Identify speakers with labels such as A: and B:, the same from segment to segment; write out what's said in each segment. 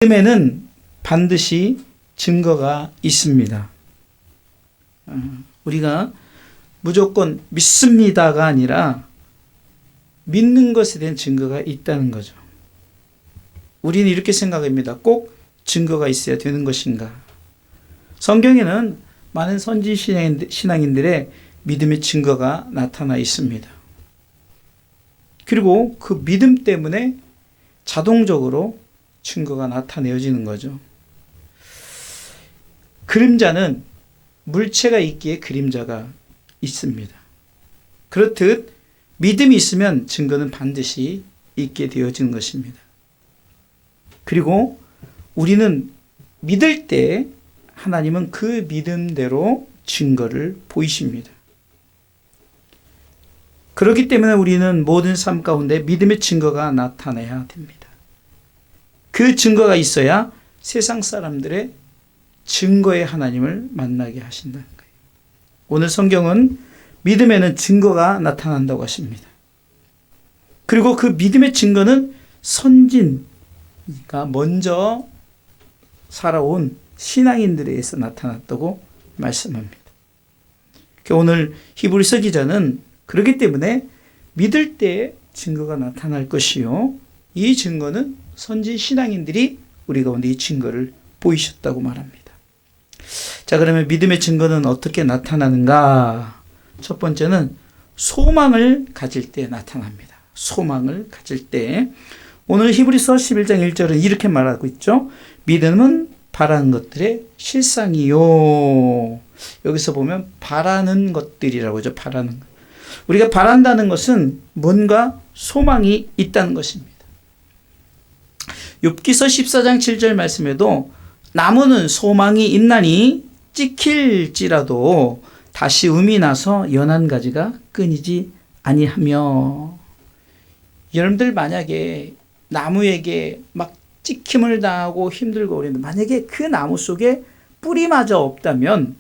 A: 믿음에는 반드시 증거가 있습니다. 우리가 무조건 믿습니다가 아니라 믿는 것에 대한 증거가 있다는 거죠. 우리는 이렇게 생각합니다. 꼭 증거가 있어야 되는 것인가? 성경에는 많은 선지 신앙인들의 믿음의 증거가 나타나 있습니다. 그리고 그 믿음 때문에 자동적으로 증거가 나타내어지는 거죠. 그림자는 물체가 있기에 그림자가 있습니다. 그렇듯 믿음이 있으면 증거는 반드시 있게 되어지는 것입니다. 그리고 우리는 믿을 때 하나님은 그 믿음대로 증거를 보이십니다. 그렇기 때문에 우리는 모든 삶 가운데 믿음의 증거가 나타나야 됩니다. 그 증거가 있어야 세상 사람들의 증거의 하나님을 만나게 하신다는 거예요. 오늘 성경은 믿음에는 증거가 나타난다고 하십니다. 그리고 그 믿음의 증거는 선진가 먼저 살아온 신앙인들에 의해서 나타났다고 말씀합니다. 오늘 히브리서 기자는 그렇기 때문에 믿을 때 증거가 나타날 것이요, 이 증거는 선지 신앙인들이 우리 가운데 이 증거를 보이셨다고 말합니다. 자, 그러면 믿음의 증거는 어떻게 나타나는가? 첫 번째는 소망을 가질 때 나타납니다. 소망을 가질 때. 오늘 히브리서 11장 1절은 이렇게 말하고 있죠. 믿음은 바라는 것들의 실상이요. 여기서 보면 바라는 것들이라고 하죠. 바라는 것. 우리가 바란다는 것은 뭔가 소망이 있다는 것입니다. 욥기서 14장 7절 말씀에도 나무는 소망이 있나니 찍힐지라도 다시 음이 나서 연한 가지가 끊이지 아니하며. 여러분들 만약에 나무에게 막 찍힘을 당하고 힘들고 그랬는데 만약에 그 나무 속에 뿌리마저 없다면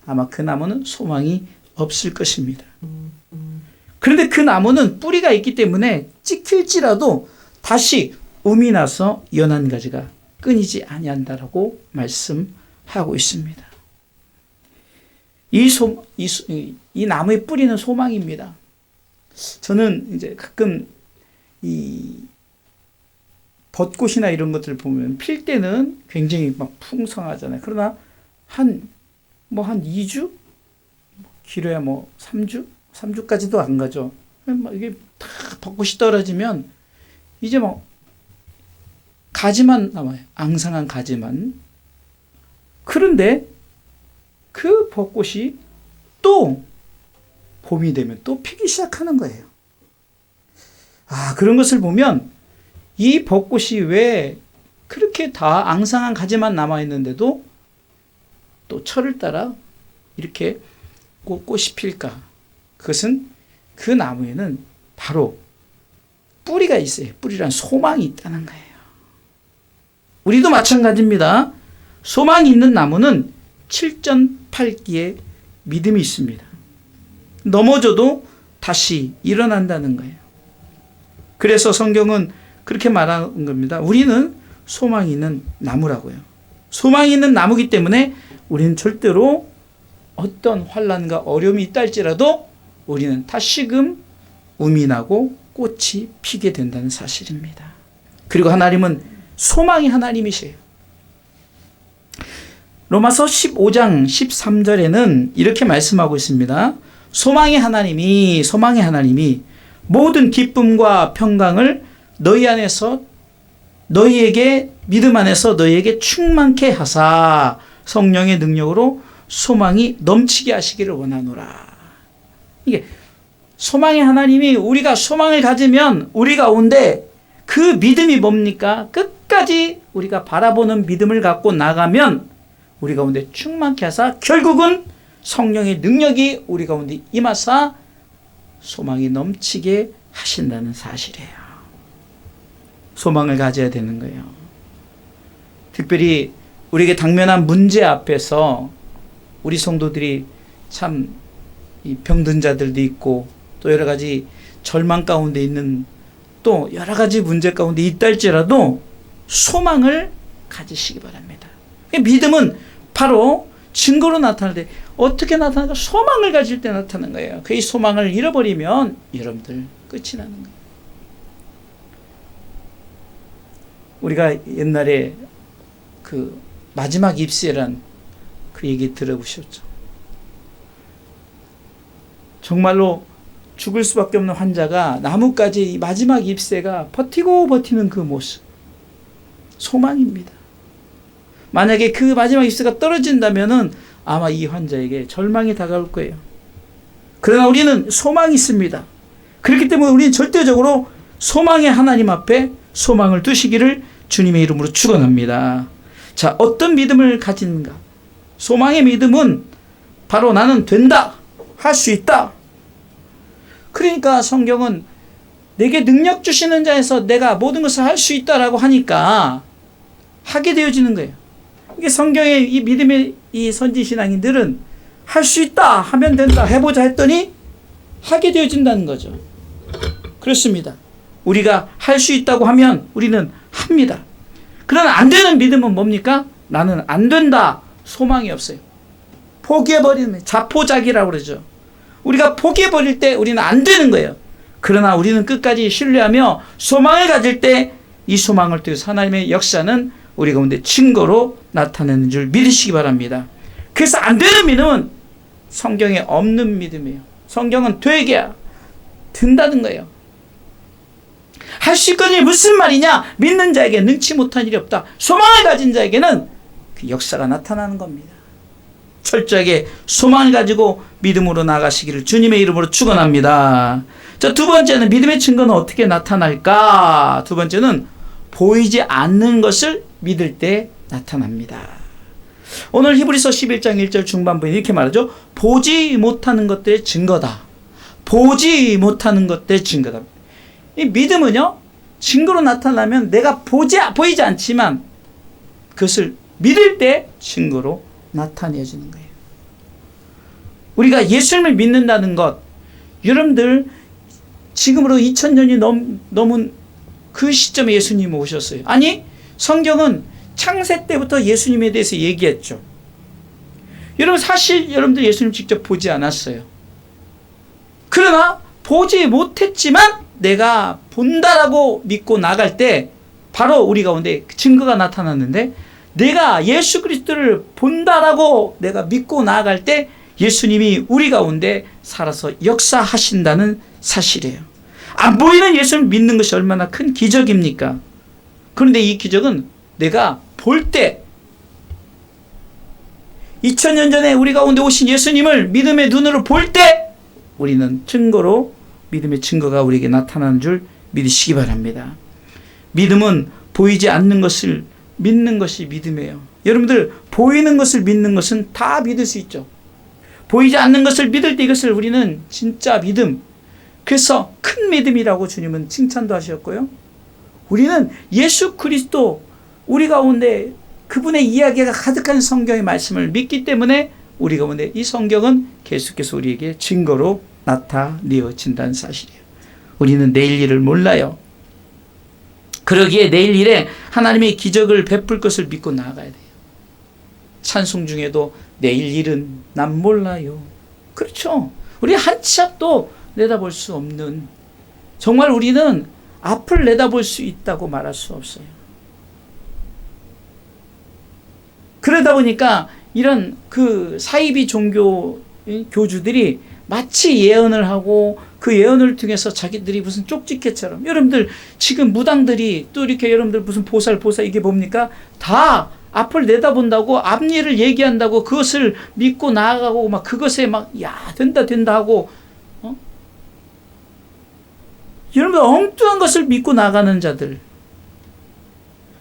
A: 아마 그 나무는 소망이 없을 것입니다. 그런데 그 나무는 뿌리가 있기 때문에 찍힐지라도 다시 음이 나서 연한 가지가 끊이지 아니한다라고 말씀하고 있습니다. 이 나무의 뿌리는 소망입니다. 저는 이제 가끔 이 벚꽃이나 이런 것들을 보면 필 때는 굉장히 막 풍성하잖아요. 그러나 한 2주? 길어야 3주? 3주까지도 안 가죠. 이게 다 벚꽃이 떨어지면 이제 가지만 남아요. 앙상한 가지만. 그런데 그 벚꽃이 또 봄이 되면 또 피기 시작하는 거예요. 그런 것을 보면 이 벚꽃이 왜 그렇게 다 앙상한 가지만 남아있는데도 또 철을 따라 이렇게 꽃이 필까? 그것은 그 나무에는 바로 뿌리가 있어요. 뿌리란 소망이 있다는 거예요. 우리도 마찬가지입니다. 소망이 있는 나무는 7전8기의 믿음이 있습니다. 넘어져도 다시 일어난다는 거예요. 그래서 성경은 그렇게 말하는 겁니다. 우리는 소망이 있는 나무라고요. 소망이 있는 나무이기 때문에 우리는 절대로 어떤 환난과 어려움이 있다 할지라도 우리는 다시금 음이 나고 꽃이 피게 된다는 사실입니다. 그리고 하나님은 소망이 하나님이세요. 로마서 15장 13절에는 이렇게 말씀하고 있습니다. 소망의 하나님이 모든 기쁨과 평강을 너희에게 믿음 안에서 너희에게 충만케 하사 성령의 능력으로 소망이 넘치게 하시기를 원하노라. 이게 소망의 하나님이 우리가 소망을 가지면 우리 가운데 그 믿음이 뭡니까? 끝까지 우리가 바라보는 믿음을 갖고 나가면 우리 가운데 충만케 하사 결국은 성령의 능력이 우리 가운데 임하사 소망이 넘치게 하신다는 사실이에요. 소망을 가져야 되는 거예요. 특별히 우리에게 당면한 문제 앞에서 우리 성도들이 참 병든 자들도 있고 또 여러 가지 절망 가운데 있는 또 여러 가지 문제 가운데 있다 할지라도 소망을 가지시기 바랍니다. 믿음은 바로 증거로 나타나는데 어떻게 나타나는가? 소망을 가질 때 나타나는 거예요. 그 이 소망을 잃어버리면 여러분들 끝이 나는 거예요. 우리가 옛날에 그 마지막 입세란 그 얘기 들어보셨죠? 정말로 죽을 수밖에 없는 환자가 나뭇가지 이 마지막 입세가 버티고 버티는 그 모습, 소망입니다. 만약에 그 마지막 입세가 떨어진다면은 아마 이 환자에게 절망이 다가올 거예요. 그러나 우리는 소망이 있습니다. 그렇기 때문에 우리는 절대적으로 소망의 하나님 앞에 소망을 두시기를 주님의 이름으로 축원합니다. 자, 어떤 믿음을 가지는가? 소망의 믿음은 바로 나는 된다, 할 수 있다. 그러니까 성경은 내게 능력 주시는 자에서 내가 모든 것을 할 수 있다라고 하니까 하게 되어지는 거예요. 이게 성경의 이 믿음의 이 선지신앙인들은 할 수 있다 하면 된다, 해보자 했더니 하게 되어진다는 거죠. 그렇습니다. 우리가 할 수 있다고 하면 우리는 합니다. 그러나 안 되는 믿음은 뭡니까? 나는 안 된다, 소망이 없어요. 포기해버리는, 자포자기라고 그러죠. 우리가 포기해버릴 때 우리는 안 되는 거예요. 그러나 우리는 끝까지 신뢰하며 소망을 가질 때 이 소망을 통해서 하나님의 역사는 우리 가운데 증거로 나타내는 줄 믿으시기 바랍니다. 그래서 안 되는 믿음은 성경에 없는 믿음이에요. 성경은 되게 된다는 거예요. 할 수 있거니 무슨 말이냐? 믿는 자에게 능치 못한 일이 없다. 소망을 가진 자에게는 그 역사가 나타나는 겁니다. 철저하게 소망을 가지고 믿음으로 나가시기를 주님의 이름으로 축원합니다. 자, 두 번째는 믿음의 증거는 어떻게 나타날까? 두 번째는 보이지 않는 것을 믿을 때 나타납니다. 오늘 히브리서 11장 1절 중반부에 이렇게 말하죠. 보지 못하는 것들의 증거다. 보지 못하는 것들의 증거다. 이 믿음은요, 증거로 나타나면 내가 보이지 않지만 그것을 믿을 때 증거로 나타내어지는 거예요. 우리가 예수님을 믿는다는 것, 여러분들 지금으로 2000년이 넘은 그 시점에 예수님이 오셨어요. 아니, 성경은 창세 때부터 예수님에 대해서 얘기했죠. 여러분, 사실 여러분들 예수님 직접 보지 않았어요. 그러나 보지 못했지만 내가 본다라고 믿고 나갈 때 바로 우리 가운데 증거가 나타났는데, 내가 예수 그리스도를 본다라고 내가 믿고 나아갈 때 예수님이 우리 가운데 살아서 역사하신다는 사실이에요. 안 보이는 예수를 믿는 것이 얼마나 큰 기적입니까? 그런데 이 기적은 내가 볼 때, 2000년 전에 우리 가운데 오신 예수님을 믿음의 눈으로 볼 때 우리는 증거로, 믿음의 증거가 우리에게 나타나는 줄 믿으시기 바랍니다. 믿음은 보이지 않는 것을 믿는 것이 믿음이에요. 여러분들, 보이는 것을 믿는 것은 다 믿을 수 있죠. 보이지 않는 것을 믿을 때 이것을 우리는 진짜 믿음, 그래서 큰 믿음이라고 주님은 칭찬도 하셨고요. 우리는 예수 그리스도, 우리 가운데 그분의 이야기가 가득한 성경의 말씀을 믿기 때문에 우리 가운데 이 성경은 계속해서 우리에게 증거로 나타내어진다는 사실이에요. 우리는 내일 일을 몰라요. 그러기에 내일 일에 하나님의 기적을 베풀 것을 믿고 나아가야 돼요. 찬송 중에도 내일 일은 난 몰라요. 그렇죠. 우리 한 치 앞도 내다볼 수 없는, 정말 우리는 앞을 내다볼 수 있다고 말할 수 없어요. 그러다 보니까 이런 그 사이비 종교 교주들이 마치 예언을 하고 그 예언을 통해서 자기들이 무슨 쪽집게처럼, 여러분들 지금 무당들이 또 이렇게 여러분들 무슨 보살 이게 뭡니까? 다 앞을 내다본다고, 앞일을 얘기한다고 그것을 믿고 나아가고 막 그것에 막 야 된다 하고, 여러분들 엉뚱한 것을 믿고 나가는 자들,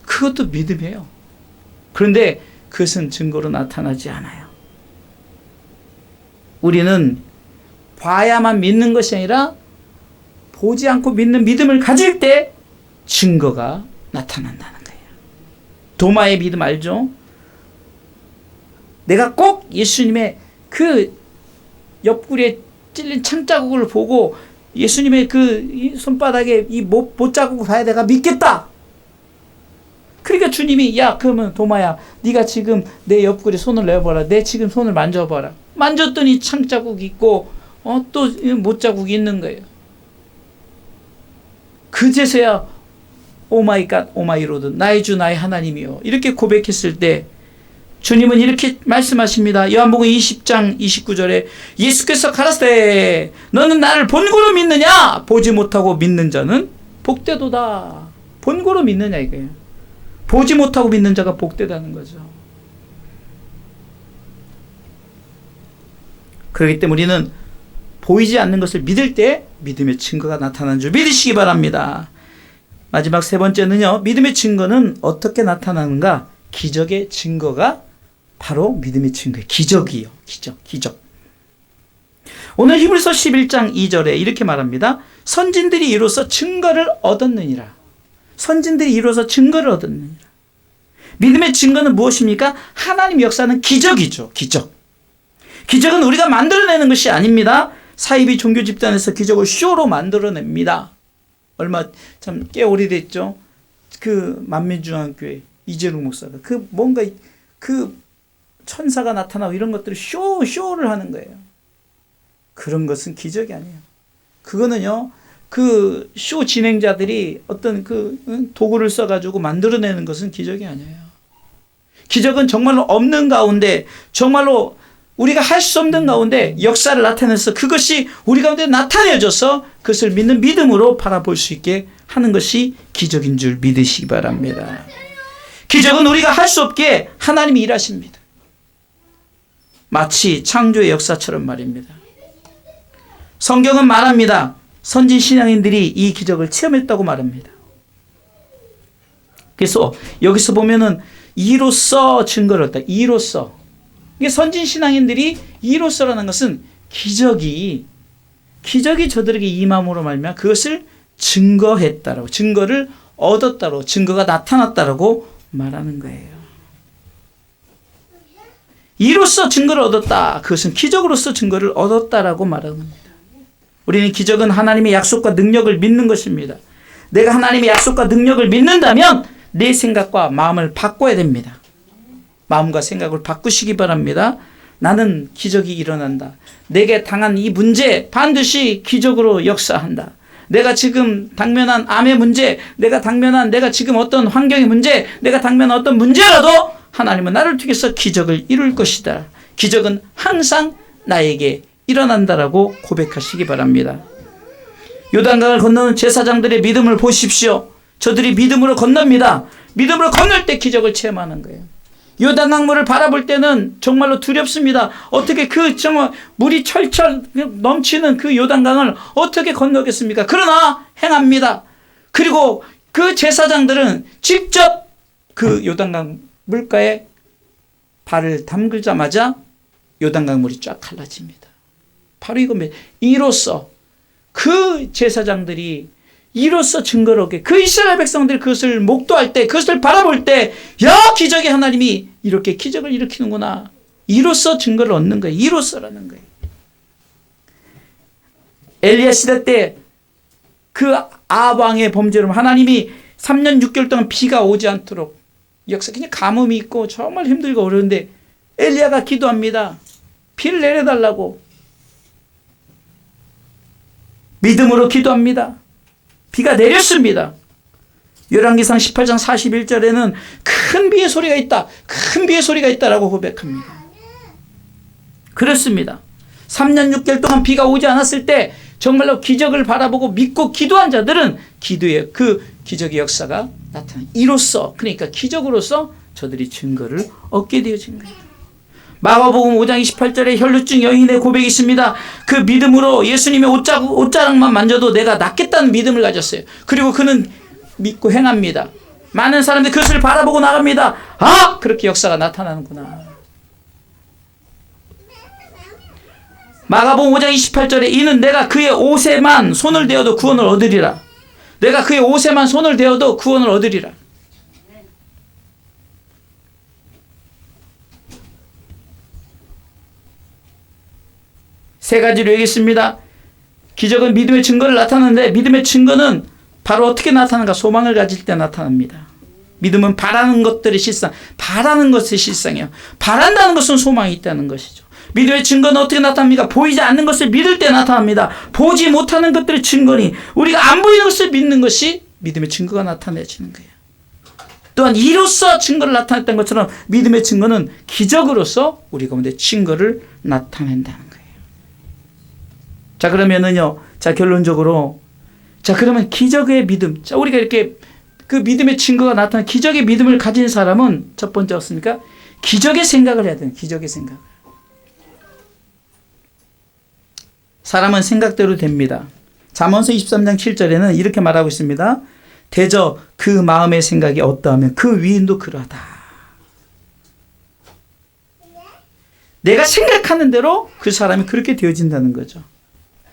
A: 그것도 믿음이에요. 그런데 그것은 증거로 나타나지 않아요. 우리는 봐야만 믿는 것이 아니라 보지 않고 믿는 믿음을 가질 때 증거가 나타난다는 거예요. 도마의 믿음 알죠? 내가 꼭 예수님의 그 옆구리에 찔린 창자국을 보고 예수님의 그 손바닥에 이 못자국을 봐야 내가 믿겠다. 그러니까 주님이 야 그러면 도마야 네가 지금 내 옆구리 손을 내봐라. 내 지금 손을 만져봐라. 만졌더니 창자국 있고 또 못자국이 있는 거예요. 그제서야 오마이 갓 오마이 로드 나의 주 나의 하나님이요 이렇게 고백했을 때 주님은 이렇게 말씀하십니다. 요한복음 20장 29절에 예수께서 가라사대 너는 나를 본고로 믿느냐? 보지 못하고 믿는 자는 복되도다. 본고로 믿느냐 이거예요. 보지 못하고 믿는 자가 복되다는 거죠. 그렇기 때문에 우리는 보이지 않는 것을 믿을 때 믿음의 증거가 나타나는 줄 믿으시기 바랍니다. 마지막 세 번째는요. 믿음의 증거는 어떻게 나타나는가? 기적의 증거가 바로 믿음의 증거예요. 기적이요. 기적. 오늘 히브리서 11장 2절에 이렇게 말합니다. 선진들이 이로써 증거를 얻었느니라. 선진들이 이로써 증거를 얻었느니라. 믿음의 증거는 무엇입니까? 하나님 역사는 기적이죠. 기적은 우리가 만들어내는 것이 아닙니다. 사이비 종교 집단에서 기적을 쇼로 만들어냅니다. 얼마 참 꽤 오래됐죠. 그 만민중앙교회 이재룡 목사가 뭔가 천사가 나타나고 이런 것들을 쇼를 하는 거예요. 그런 것은 기적이 아니에요. 그거는요, 그 쇼 진행자들이 어떤 도구를 써가지고 만들어내는 것은 기적이 아니에요. 기적은 정말로 없는 가운데, 정말로 우리가 할 수 없는 가운데 역사를 나타내서 그것이 우리 가운데 나타내져서 그것을 믿는 믿음으로 바라볼 수 있게 하는 것이 기적인 줄 믿으시기 바랍니다. 기적은 우리가 할 수 없게 하나님이 일하십니다. 마치 창조의 역사처럼 말입니다. 성경은 말합니다. 선진 신앙인들이 이 기적을 체험했다고 말합니다. 그래서 여기서 보면은 이로써 증거를 얻다. 이로써. 이게 선진 신앙인들이 이로써라는 것은 기적이 저들에게 임함으로 말미암아 그것을 증거했다라고, 증거를 얻었다라고, 증거가 나타났다라고 말하는 거예요. 이로써 증거를 얻었다. 그것은 기적으로서 증거를 얻었다라고 말하는 겁니다. 우리는 기적은 하나님의 약속과 능력을 믿는 것입니다. 내가 하나님의 약속과 능력을 믿는다면 내 생각과 마음을 바꿔야 됩니다. 마음과 생각을 바꾸시기 바랍니다. 나는 기적이 일어난다. 내게 당한 이 문제 반드시 기적으로 역사한다. 내가 지금 당면한 암의 문제, 내가 지금 어떤 환경의 문제, 내가 당면한 어떤 문제라도 하나님은 나를 통해서 기적을 이룰 것이다. 기적은 항상 나에게 일어난다라고 고백하시기 바랍니다. 요단강을 건너는 제사장들의 믿음을 보십시오. 저들이 믿음으로 건넙니다. 믿음으로 건널 때 기적을 체험하는 거예요. 요단강물을 바라볼 때는 정말로 두렵습니다. 어떻게 정말 물이 철철 넘치는 그 요단강을 어떻게 건너겠습니까? 그러나 행합니다. 그리고 그 제사장들은 직접 그 요단강 물가에 발을 담그자마자 요단강 물이 쫙 갈라집니다. 바로 이겁니다. 이로써 그 제사장들이 이로써 증거를 얻게, 그 이스라엘 백성들이 그것을 목도할 때, 그것을 바라볼 때, 야, 기적의 하나님이 이렇게 기적을 일으키는구나. 이로써 증거를 얻는 거예요. 이로써라는 거예요. 엘리야 시대 때 그 아왕의 범죄로 하나님이 3년 6개월 동안 비가 오지 않도록 역사, 그냥 가뭄이 있고 정말 힘들고 어려운데 엘리야가 기도합니다. 비를 내려달라고. 믿음으로 기도합니다. 비가 내렸습니다. 열왕기상 18장 41절에는 큰 비의 소리가 있다. 큰 비의 소리가 있다라고 고백합니다. 그렇습니다. 3년 6개월 동안 비가 오지 않았을 때 정말로 기적을 바라보고 믿고 기도한 자들은 기도의 그 기적의 역사가 나타나. 이로써, 그러니까 기적으로서 저들이 증거를 얻게 되어진 거예요. 마가복음 5장 28절에 혈루증 여인의 고백이 있습니다. 그 믿음으로 예수님의 옷자락만 만져도 내가 낫겠다는 믿음을 가졌어요. 그리고 그는 믿고 행합니다. 많은 사람들이 그것을 바라보고 나갑니다. 아! 그렇게 역사가 나타나는구나. 마가복음 5장 28절에 이는 내가 그의 옷에만 손을 대어도 구원을 얻으리라. 내가 그의 옷에만 손을 대어도 구원을 얻으리라. 세 가지로 얘기했습니다. 기적은 믿음의 증거를 나타내는데 믿음의 증거는 바로 어떻게 나타나는가? 소망을 가질 때 나타납니다. 믿음은 바라는 것들의 실상, 바라는 것의 실상이에요. 바란다는 것은 소망이 있다는 것이죠. 믿음의 증거는 어떻게 나타납니까? 보이지 않는 것을 믿을 때 나타납니다. 보지 못하는 것들의 증거니 우리가 안 보이는 것을 믿는 것이 믿음의 증거가 나타내지는 거예요. 또한 이로써 증거를 나타냈던 것처럼 믿음의 증거는 기적으로서 우리 가운데 증거를 나타낸다는 거예요. 자, 그러면은요. 자, 결론적으로 자, 그러면 기적의 믿음. 자, 우리가 이렇게 그 믿음의 증거가 나타나는 기적의 믿음을 가진 사람은 첫 번째 어떻습니까? 기적의 생각을 해야 돼요. 기적의 생각. 사람은 생각대로 됩니다. 잠언서 23장 7절에는 이렇게 말하고 있습니다. 대저 그 마음의 생각이 어떠하면 그 위인도 그러하다. 내가 생각하는 대로 그 사람이 그렇게 되어진다는 거죠.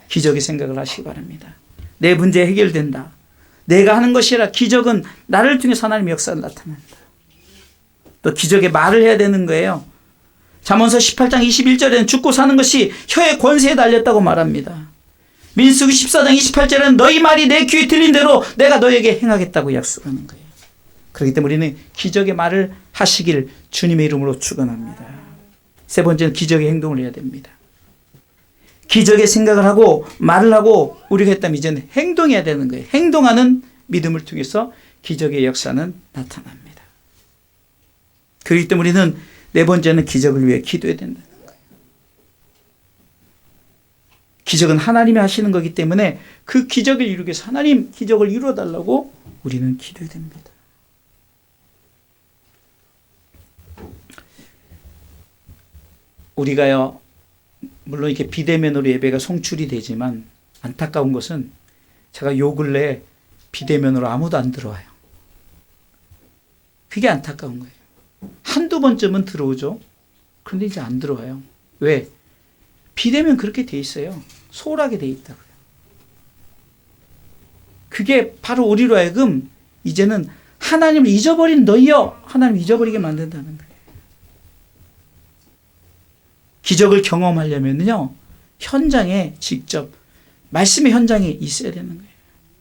A: 기적의 생각을 하시기 바랍니다. 내 문제 해결된다. 내가 하는 것이 아니라 기적은 나를 통해서 하나님의 역사를 나타낸다. 또 기적의 말을 해야 되는 거예요. 잠언서 18장 21절에는 죽고 사는 것이 혀의 권세에 달렸다고 말합니다. 민수기 14장 28절에는 너희 말이 내 귀에 들린 대로 내가 너에게 행하겠다고 약속하는 거예요. 그렇기 때문에 우리는 기적의 말을 하시길 주님의 이름으로 축원합니다. 세 번째는 기적의 행동을 해야 됩니다. 기적의 생각을 하고 말을 하고 우리가 했다면 이제는 행동해야 되는 거예요. 행동하는 믿음을 통해서 기적의 역사는 나타납니다. 그렇기 때문에 우리는 네 번째는 기적을 위해 기도해야 된다는 거예요. 기적은 하나님이 하시는 거기 때문에 그 기적을 이루기 위해서 하나님 기적을 이루어달라고 우리는 기도해야 됩니다. 우리가요, 물론 이렇게 비대면으로 예배가 송출이 되지만 안타까운 것은 제가 요 근래 비대면으로 아무도 안 들어와요. 그게 안타까운 거예요. 한두 번쯤은 들어오죠. 그런데 이제 안 들어와요. 왜? 비대면 그렇게 돼 있어요. 소홀하게 돼 있다고요. 그게 바로 우리로 하여금 이제는 하나님을 잊어버린 너희여, 하나님을 잊어버리게 만든다는 거예요. 기적을 경험하려면요, 현장에 직접 말씀의 현장에 있어야 되는 거예요.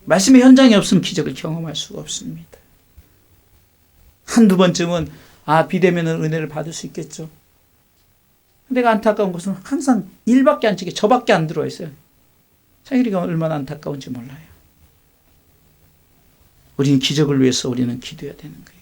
A: 말씀의 현장이 없으면 기적을 경험할 수가 없습니다. 한두 번쯤은 비대면은 은혜를 받을 수 있겠죠. 내가 안타까운 것은 항상 일밖에 안 치게 저밖에 안 들어와 있어요. 상일이가 얼마나 안타까운지 몰라요. 우리는 기적을 위해서 우리는 기도해야 되는 거예요.